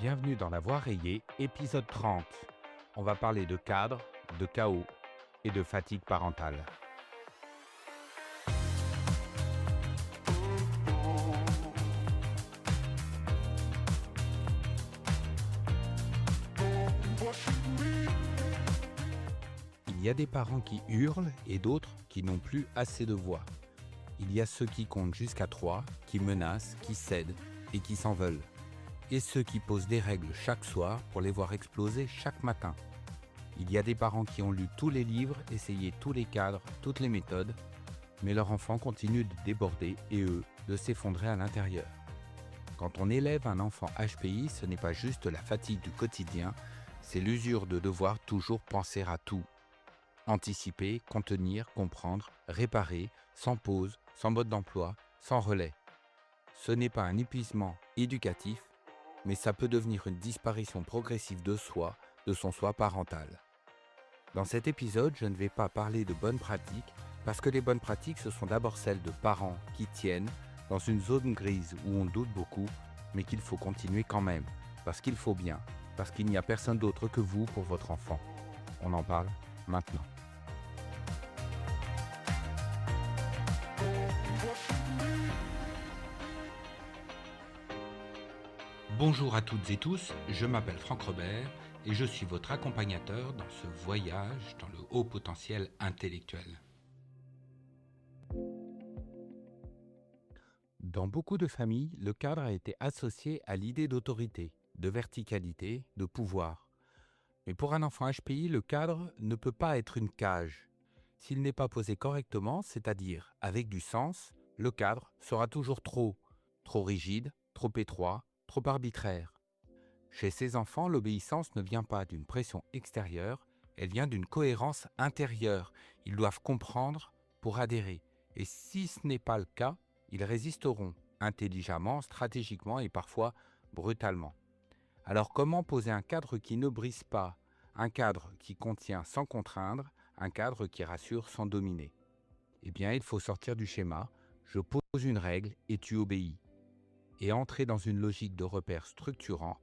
Bienvenue dans La Voix rayée, épisode 30. On va parler de cadre, de chaos et de fatigue parentale. Il y a des parents qui hurlent et d'autres qui n'ont plus assez de voix. Il y a ceux qui comptent jusqu'à 3, qui menacent, qui cèdent et qui s'en veulent. Et ceux qui posent des règles chaque soir pour les voir exploser chaque matin. Il y a des parents qui ont lu tous les livres, essayé tous les cadres, toutes les méthodes, mais leur enfant continue de déborder et eux, de s'effondrer à l'intérieur. Quand on élève un enfant HPI, ce n'est pas juste la fatigue du quotidien, c'est l'usure de devoir toujours penser à tout. Anticiper, contenir, comprendre, réparer, sans pause, sans mode d'emploi, sans relais. Ce n'est pas un épuisement éducatif, mais ça peut devenir une disparition progressive de soi, de son soi parental. Dans cet épisode, je ne vais pas parler de bonnes pratiques, parce que les bonnes pratiques, ce sont d'abord celles de parents qui tiennent dans une zone grise où on doute beaucoup, mais qu'il faut continuer quand même, parce qu'il faut bien, parce qu'il n'y a personne d'autre que vous pour votre enfant. On en parle maintenant. Bonjour à toutes et tous, je m'appelle Franck Robert et je suis votre accompagnateur dans ce voyage dans le haut potentiel intellectuel. Dans beaucoup de familles, le cadre a été associé à l'idée d'autorité, de verticalité, de pouvoir. Mais pour un enfant HPI, le cadre ne peut pas être une cage. S'il n'est pas posé correctement, c'est-à-dire avec du sens, le cadre sera toujours trop rigide, trop étroit, trop arbitraire. Chez ces enfants, l'obéissance ne vient pas d'une pression extérieure, elle vient d'une cohérence intérieure. Ils doivent comprendre pour adhérer. Et si ce n'est pas le cas, ils résisteront intelligemment, stratégiquement et parfois brutalement. Alors comment poser un cadre qui ne brise pas, un cadre qui contient sans contraindre, un cadre qui rassure sans dominer? Eh bien, il faut sortir du schéma, je pose une règle et tu obéis. Et entrer dans une logique de repères structurants,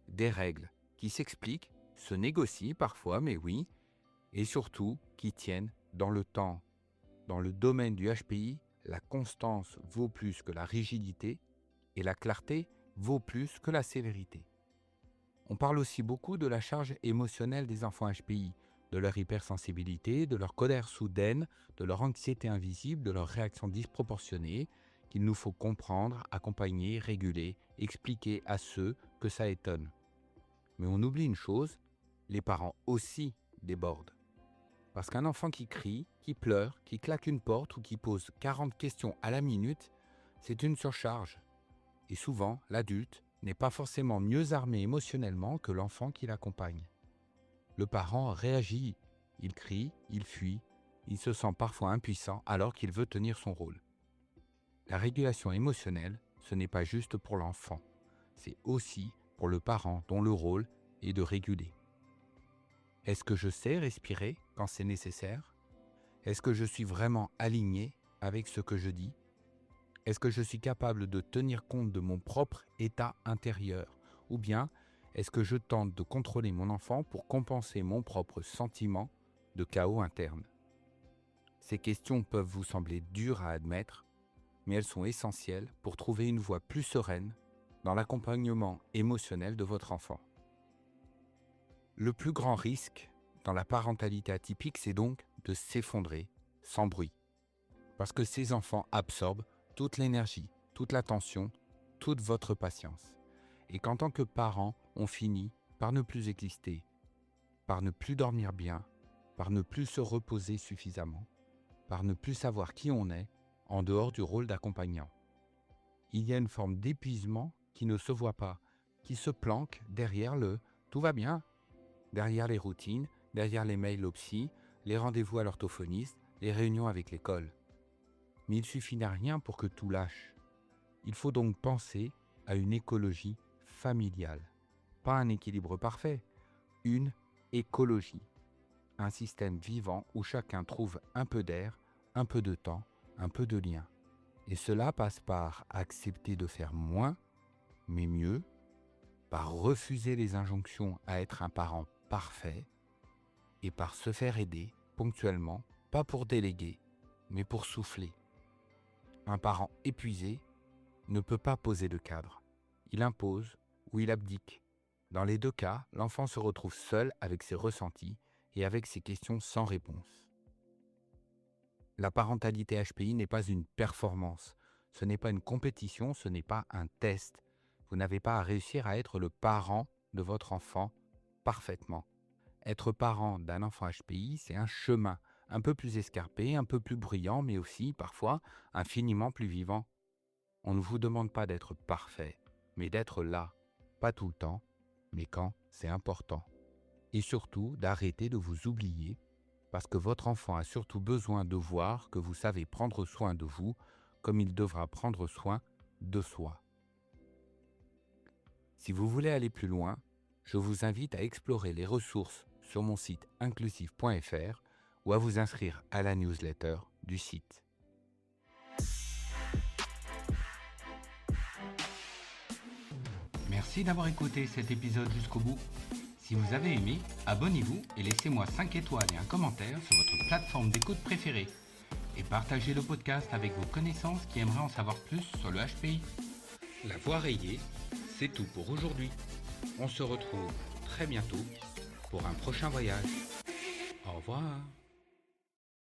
des règles qui s'expliquent, se négocient parfois, mais oui, et surtout qui tiennent dans le temps. Dans le domaine du HPI, la constance vaut plus que la rigidité et la clarté vaut plus que la sévérité. On parle aussi beaucoup de la charge émotionnelle des enfants HPI, de leur hypersensibilité, de leur colère soudaine, de leur anxiété invisible, de leurs réactions disproportionnées, qu'il nous faut comprendre, accompagner, réguler, expliquer à ceux que ça étonne. Mais on oublie une chose, les parents aussi débordent. Parce qu'un enfant qui crie, qui pleure, qui claque une porte ou qui pose 40 questions à la minute, c'est une surcharge. Et souvent, l'adulte n'est pas forcément mieux armé émotionnellement que l'enfant qui l'accompagne. Le parent réagit, il crie, il fuit, il se sent parfois impuissant alors qu'il veut tenir son rôle. La régulation émotionnelle, ce n'est pas juste pour l'enfant, c'est aussi pour le parent dont le rôle est de réguler. Est-ce que je sais respirer quand c'est nécessaire? Est-ce que je suis vraiment aligné avec ce que je dis? Est-ce que je suis capable de tenir compte de mon propre état intérieur? Ou bien, est-ce que je tente de contrôler mon enfant pour compenser mon propre sentiment de chaos interne? Ces questions peuvent vous sembler dures à admettre, mais elles sont essentielles pour trouver une voie plus sereine dans l'accompagnement émotionnel de votre enfant. Le plus grand risque dans la parentalité atypique, c'est donc de s'effondrer sans bruit. Parce que ces enfants absorbent toute l'énergie, toute l'attention, toute votre patience. Et qu'en tant que parents, on finit par ne plus exister, par ne plus dormir bien, par ne plus se reposer suffisamment, par ne plus savoir qui on est en dehors du rôle d'accompagnant. Il y a une forme d'épuisement qui ne se voit pas, qui se planque derrière le « tout va bien », derrière les routines, derrière les mails au psy, les rendez-vous à l'orthophoniste, les réunions avec l'école. Mais il suffit de rien pour que tout lâche. Il faut donc penser à une écologie familiale. Pas un équilibre parfait, une écologie. Un système vivant où chacun trouve un peu d'air, un peu de temps, un peu de lien. Et cela passe par accepter de faire moins, mais mieux, par refuser les injonctions à être un parent parfait et par se faire aider ponctuellement, pas pour déléguer, mais pour souffler. Un parent épuisé ne peut pas poser de cadre. Il impose ou il abdique. Dans les deux cas, l'enfant se retrouve seul avec ses ressentis et avec ses questions sans réponse. La parentalité HPI n'est pas une performance, ce n'est pas une compétition, ce n'est pas un test. Vous n'avez pas à réussir à être le parent de votre enfant parfaitement. Être parent d'un enfant HPI, c'est un chemin un peu plus escarpé, un peu plus bruyant, mais aussi, parfois, infiniment plus vivant. On ne vous demande pas d'être parfait, mais d'être là, pas tout le temps, mais quand c'est important. Et surtout, d'arrêter de vous oublier, parce que votre enfant a surtout besoin de voir que vous savez prendre soin de vous, comme il devra prendre soin de soi. Si vous voulez aller plus loin, je vous invite à explorer les ressources sur mon site inclusive.fr ou à vous inscrire à la newsletter du site. Merci d'avoir écouté cet épisode jusqu'au bout. Si vous avez aimé, abonnez-vous et laissez-moi 5 étoiles et un commentaire sur votre plateforme d'écoute préférée. Et partagez le podcast avec vos connaissances qui aimeraient en savoir plus sur le HPI. La voix rayée, c'est tout pour aujourd'hui. On se retrouve très bientôt pour un prochain voyage. Au revoir.